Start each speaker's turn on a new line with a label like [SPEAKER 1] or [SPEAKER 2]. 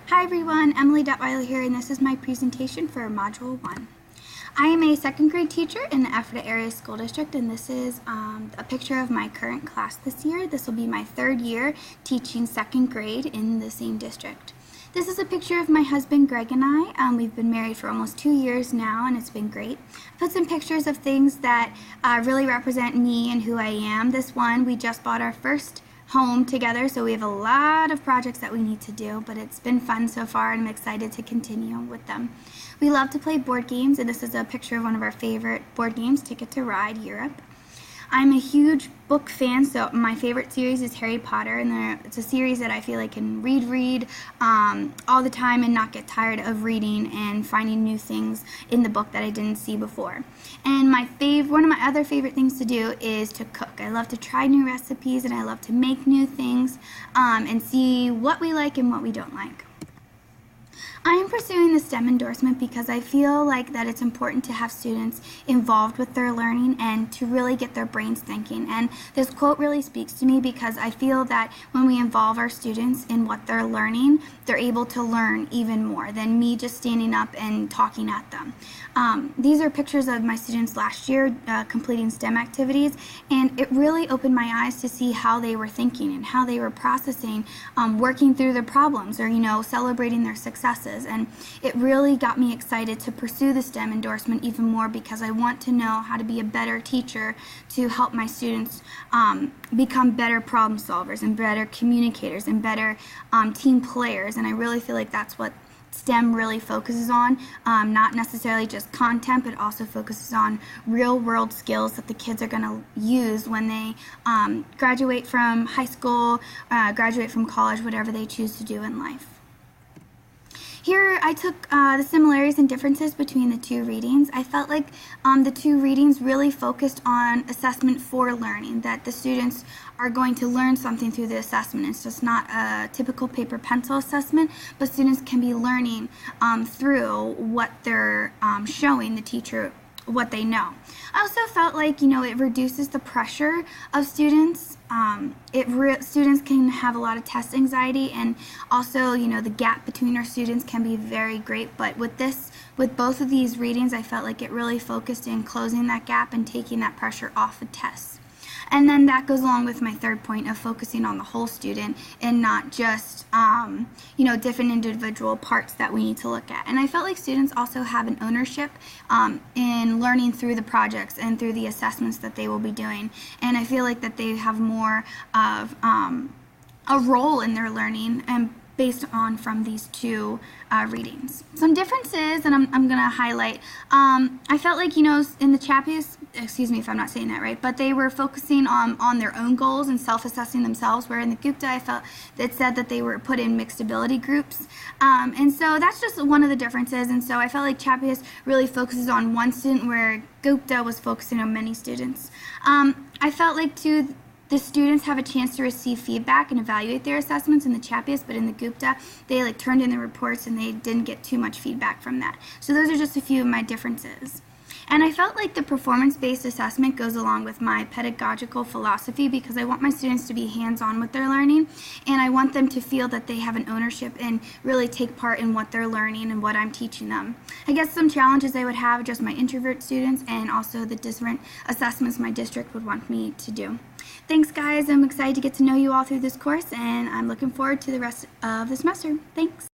[SPEAKER 1] Hi everyone, Emily Detweiler here, and this is my presentation for Module 1. I am a second grade teacher in the Ephrata Area School District, and this is a picture of my current class this year. This will be my third year teaching second grade in the same district. This is a picture of my husband Greg and I. We've been married for almost 2 years now, and it's been great. I put some pictures of things that really represent me and who I am. This one, we just bought our first home together, so we have a lot of projects that we need to do, but it's been fun so far and I'm excited to continue with them. We love to play board games, and this is a picture of one of our favorite board games, Ticket to Ride Europe. I'm a huge book fan, so my favorite series is Harry Potter, and it's a series that I feel I can read all the time and not get tired of reading and finding new things in the book that I didn't see before. And one of my other favorite things to do is to cook. I love to try new recipes, and I love to make new things and see what we like and what we don't like. I am pursuing the STEM endorsement because I feel like that it's important to have students involved with their learning and to really get their brains thinking. And this quote really speaks to me because I feel that when we involve our students in what they're learning, they're able to learn even more than me just standing up and talking at them. These are pictures of my students last year completing STEM activities, and it really opened my eyes to see how they were thinking and how they were processing, working through their problems, or celebrating their successes. And it really got me excited to pursue the STEM endorsement even more because I want to know how to be a better teacher to help my students become better problem solvers and better communicators and better team players. And I really feel like that's what STEM really focuses on, not necessarily just content, but also focuses on real-world skills that the kids are going to use when they graduate from high school, graduate from college, whatever they choose to do in life. Here I took the similarities and differences between the two readings. I felt like the two readings really focused on assessment for learning, that the students are going to learn something through the assessment. It's just not a typical paper pencil assessment, but students can be learning through what they're showing the teacher what they know. I also felt like it reduces the pressure of students. Students can have a lot of test anxiety, and also the gap between our students can be very great, but with both of these readings I felt like it really focused in closing that gap and taking that pressure off of tests. And then that goes along with my third point of focusing on the whole student and not just different individual parts that we need to look at. And I felt like students also have an ownership in learning through the projects and through the assessments that they will be doing. And I feel like that they have more of a role in their learning and based on from these two readings. Some differences that I'm going to highlight. I felt like, in the Chappius, excuse me if I'm not saying that right, but they were focusing on their own goals and self-assessing themselves, where in the Gupta I felt it said that they were put in mixed ability groups. And so that's just one of the differences, and so I felt like Chappius really focuses on one student where Gupta was focusing on many students. I felt like too, the students have a chance to receive feedback and evaluate their assessments in the Chappius, but in the Gupta, they turned in the reports and they didn't get too much feedback from that. So those are just a few of my differences. And I felt like the performance-based assessment goes along with my pedagogical philosophy because I want my students to be hands-on with their learning, and I want them to feel that they have an ownership and really take part in what they're learning and what I'm teaching them. I guess some challenges I would have are just my introvert students and also the different assessments my district would want me to do. Thanks guys, I'm excited to get to know you all through this course, and I'm looking forward to the rest of the semester. Thanks.